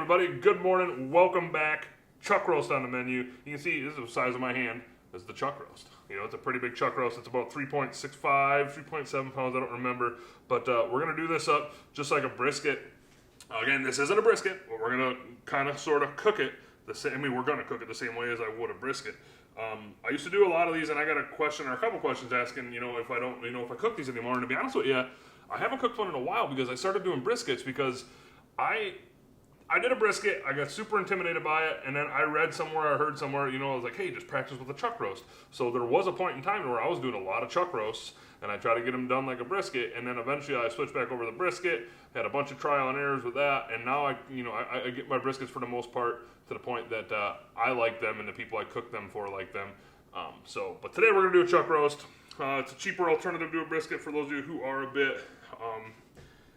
everybody, good morning, welcome back. Chuck roast on the menu. You can see this is the size of my hand. This is the chuck roast. You know, it's a pretty big chuck roast. It's about 3.65, 3.7 pounds, I don't remember. But we're going to do this up just like a brisket. Again, this isn't a brisket, but we're going to kind of sort of cook it the same. I mean, we're going to cook it the same way as I would a brisket. I used to do a lot of these, and I got a question or a couple questions asking, if I don't, if I cook these anymore. And to be honest with you, I haven't cooked one in a while because I started doing briskets because I did a brisket, I got super intimidated by it, and then I read somewhere, I heard somewhere, I was like, hey, just practice with a chuck roast. So there was a point in time where I was doing a lot of chuck roasts, and I tried to get them done like a brisket, and then eventually I switched back over to the brisket, had a bunch of trial and errors with that, and now I get my briskets for the most part to the point that I like them, and the people I cook them for like them. But today we're going to do a chuck roast. It's a cheaper alternative to a brisket for those of you who are a bit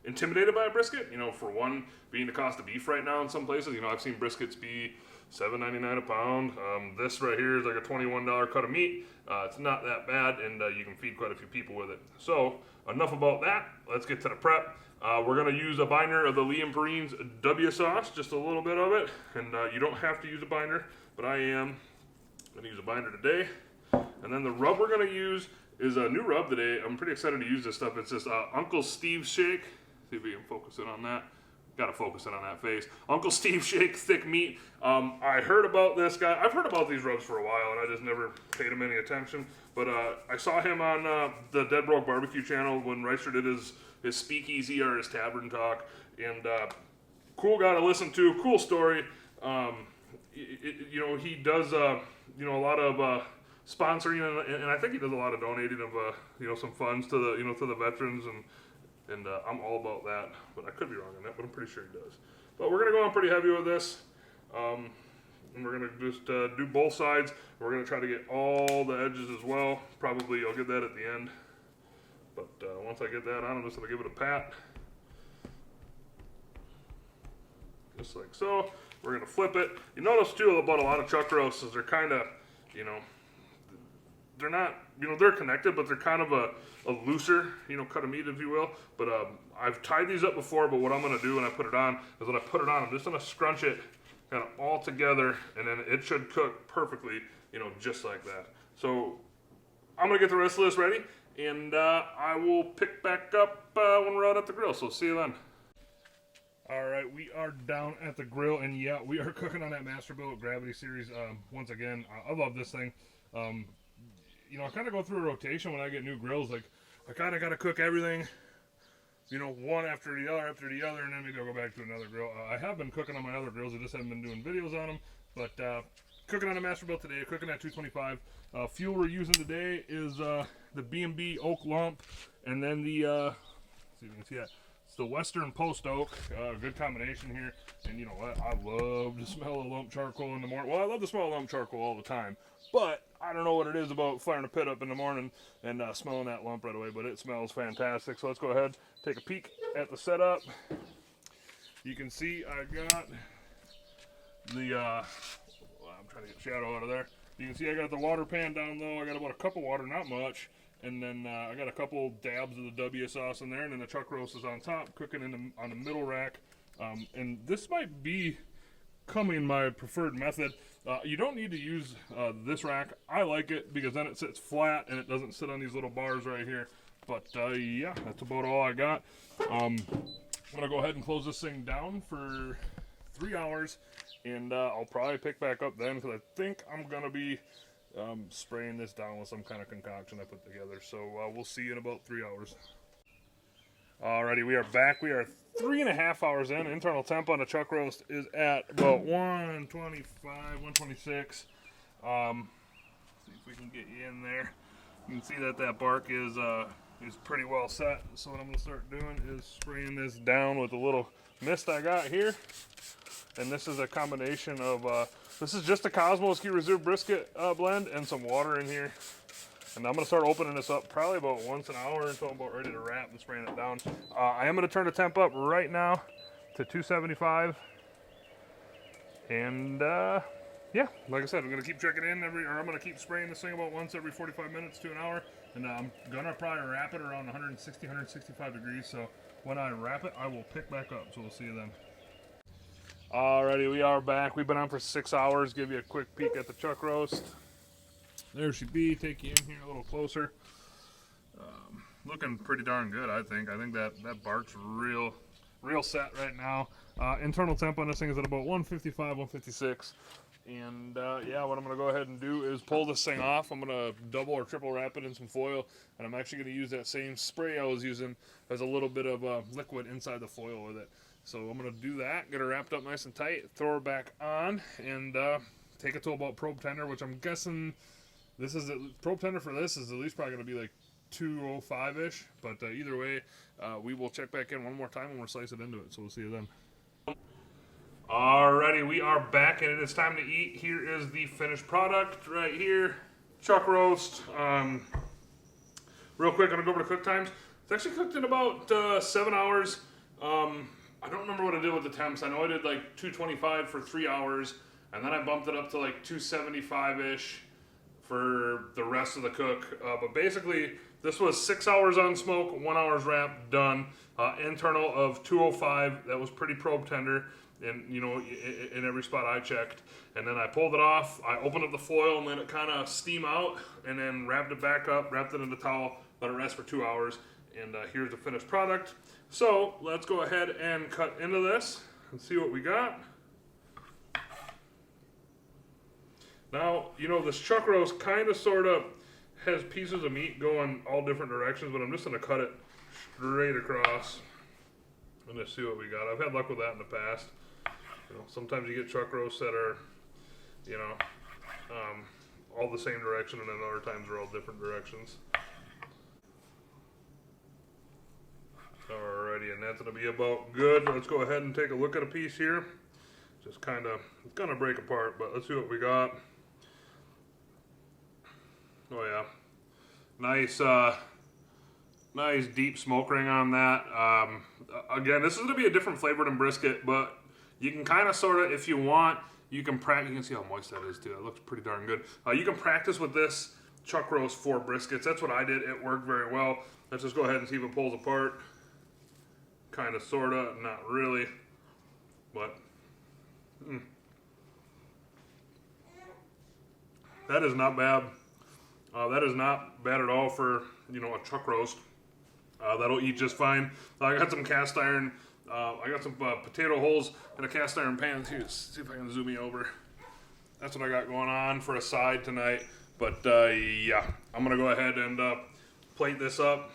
intimidated by a brisket. For one, being the cost of beef right now in some places. I've seen briskets be $7.99 a pound. This right here is like a $21 cut of meat. It's not that bad, and you can feed quite a few people with it. So enough about that. Let's get to the prep. We're going to use a binder of the Liam Perrine's W sauce, just a little bit of it. And you don't have to use a binder, but I am going to use a binder today. And then the rub we're going to use is a new rub today. I'm pretty excited to use this stuff. It's this Uncle Steve's Shake. See if we can focus in on that. Got to focus in on that face. Uncle Steve Shake thick meat. I heard about this guy. I've heard about these rubs for a while, and I just never paid him any attention. But I saw him on the Dead Broke Barbecue channel when Reister did his speakeasy or his tavern talk. And cool guy to listen to. Cool story. He does a lot of sponsoring, and I think he does a lot of donating of some funds to the veterans and I'm all about that, but I could be wrong on that, but I'm pretty sure he does. But we're going to go on pretty heavy with this, and we're going to just do both sides. We're going to try to get all the edges as well. Probably I'll get that at the end, but once I get that on, I'm just going to give it a pat. Just like so. We're going to flip it. You notice too about a lot of chuck roasts is they're kind of, they're not, they're connected, but they're kind of a looser, cut of meat, if you will. But I've tied these up before, but what I'm going to do when I put it on is when I put it on, I'm just going to scrunch it kind of all together, and then it should cook perfectly, just like that. So I'm going to get the rest of this ready, and I will pick back up when we're out at the grill. So see you then. All right, we are down at the grill, and yeah, we are cooking on that Masterbuilt Gravity Series. Once again, I love this thing. I kind of go through a rotation when I get new grills. Like, I kind of got to cook everything, one after the other, and then maybe I'll go back to another grill. I have been cooking on my other grills. I just haven't been doing videos on them. But cooking on a Masterbuilt today, cooking at 225. Fuel we're using today is the B&B Oak Lump, and then the, see if you can see that. It's the Western Post Oak. Good combination here. And you know what? I love the smell of lump charcoal in the morning. Well, I love the smell of lump charcoal all the time. But I don't know what it is about firing a pit up in the morning and smelling that lump right away, but it smells fantastic. So let's go ahead, take a peek at the setup. You can see I got the, I'm trying to get shadow out of there. You can see I got the water pan down low. I got about a cup of water, not much. And then I got a couple dabs of the W sauce in there, and then the chuck roast is on top, cooking on the middle rack. And this might be coming my preferred method. You don't need to use this rack. I like it because then it sits flat and it doesn't sit on these little bars right here. But yeah, that's about all I got. I'm gonna go ahead and close this thing down for 3 hours, and I'll probably pick back up then because I think I'm gonna be spraying this down with some kind of concoction I put together. So we'll see you in about 3 hours. Alrighty, we are back. We are 3.5 hours in. Internal temp on the chuck roast is at about 125, 126. See if we can get you in there. You can see that bark is pretty well set. So what I'm going to start doing is spraying this down with a little mist I got here. And this is a combination of, this is just a Cosmo Ski Reserve brisket blend and some water in here. And I'm going to start opening this up probably about once an hour until I'm about ready to wrap and spraying it down. I am going to turn the temp up right now to 275. And yeah, like I said, I'm going to keep checking in I'm going to keep spraying this thing about once every 45 minutes to an hour. And I'm going to probably wrap it around 160, 165 degrees. So when I wrap it, I will pick back up. So we'll see you then. Alrighty, we are back. We've been on for 6 hours. Give you a quick peek at the chuck roast. There she be. Take you in here a little closer. Looking pretty darn good, I think. I think that bark's real set right now. Internal temp on this thing is at about 155, 156. And yeah, what I'm going to go ahead and do is pull this thing off. I'm going to double or triple wrap it in some foil. And I'm actually going to use that same spray I was using as a little bit of liquid inside the foil with it. So I'm going to do that, get her wrapped up nice and tight, throw her back on, and take it to about probe tender, which I'm guessing this is probe tender for this is at least probably going to be like 205-ish. But either way, we will check back in one more time and we'll slice it into it. So we'll see you then. Alrighty, we are back and it is time to eat. Here is the finished product right here. Chuck roast. Real quick, I'm going to go over to cook times. It's actually cooked in about 7 hours. I don't remember what I did with the temps. I know I did like 225 for 3 hours, and then I bumped it up to like 275-ish for the rest of the cook. But basically, this was 6 hours on smoke, 1 hour's wrap, done. Internal of 205, that was pretty probe tender, and you know, in every spot I checked. And then I pulled it off, I opened up the foil and let it kind of steam out, and then wrapped it back up, wrapped it in the towel, let it rest for 2 hours, and here's the finished product. So let's go ahead and cut into this and see what we got. Now, you know, this chuck roast kind of sort of has pieces of meat going all different directions, but I'm just going to cut it straight across and just see what we got. I've had luck with that in the past. You know, sometimes you get chuck roasts that are, you know, all the same direction, and then other times they're all different directions. Alrighty, and that's going to be about good. Let's go ahead and take a look at a piece here. Just kind of, it's going to break apart, but let's see what we got. Oh yeah, nice, nice deep smoke ring on that. Again, this is going to be a different flavor than brisket, but you can kind of sort of, if you want, you can practice. You can see how moist that is too. It looks pretty darn good. You can practice with this chuck roast for briskets. That's what I did. It worked very well. Let's just go ahead and see if it pulls apart. Kind of, sort of, not really, but that is not bad. That is not bad at all for, you know, a chuck roast. That'll eat just fine. I got some cast iron. I got some potato holes in a cast iron pan. Here, see if I can zoom you over. That's what I got going on for a side tonight. But yeah, I'm gonna go ahead and plate this up.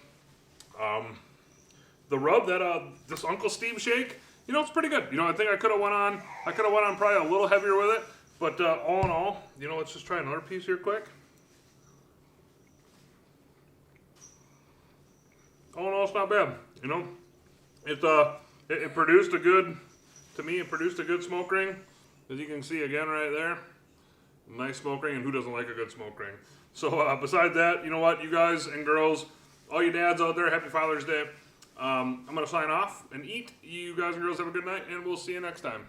The rub that this Uncle Steve shake, you know, it's pretty good. You know, I think I could have went on probably a little heavier with it, but all in all, you know, let's just try another piece here quick. All in all, it's not bad. You know, it produced a good, to me, it produced a good smoke ring, as you can see again right there. Nice smoke ring, and who doesn't like a good smoke ring? So besides that, you know what, you guys and girls, all you dads out there, happy Father's Day. I'm going to sign off and eat. You guys and girls have a good night, and we'll see you next time.